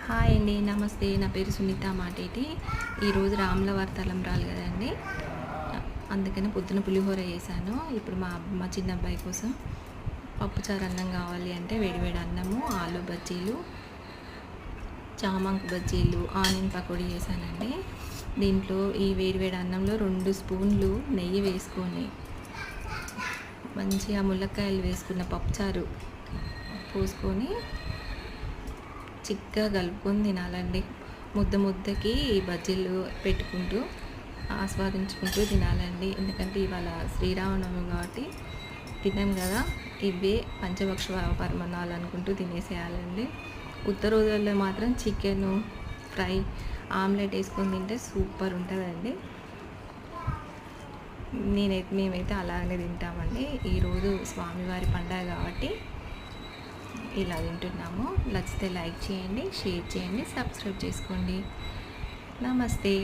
Hi అండి, నమస్తే. నా పేరు సునీత మాటేటి. ఈరోజు రాముల వారి తలంబ్రాలు కదండి, అందుకని పొద్దున పులిహోర చేశాను. ఇప్పుడు మా చిన్న అబ్బాయి కోసం పప్పుచారు అన్నం కావాలి అంటే వేడివేడి అన్నము, ఆలు బజ్జీలు, చామంతి బజ్జీలు, ఆనియన్ పకోడీ చేశానండి. దీంట్లో ఈ వేడివేడి అన్నంలో 2 స్పూన్లు నెయ్యి వేసుకొని మంచిగా ములక్కాయలు వేసుకున్న పప్పుచారు పోసుకొని చిక్కగా కలుపుకొని తినాలండి. ముద్దకి బజ్జీలు పెట్టుకుంటూ ఆస్వాదించుకుంటూ తినాలండి. ఎందుకంటే ఇవాళ శ్రీరామనవమి కాబట్టి తిన్నాం కదా, ఇవే పంచభక్ష పరమాన్నాలు అనుకుంటూ తినేసేయాలండి. ఉత్తర రోజుల్లో మాత్రం చికెను ఫ్రై, ఆమ్లెట్ వేసుకొని తింటే సూపర్ ఉంటుందండి. మేమైతే అలానే తింటామండి. ఈరోజు స్వామివారి పండగ కాబట్టి ఇలా తింటున్నాము. నచ్చితే లైక్ చేయండి, షేర్ చేయండి, సబ్స్క్రైబ్ చేసుకోండి. నమస్తే.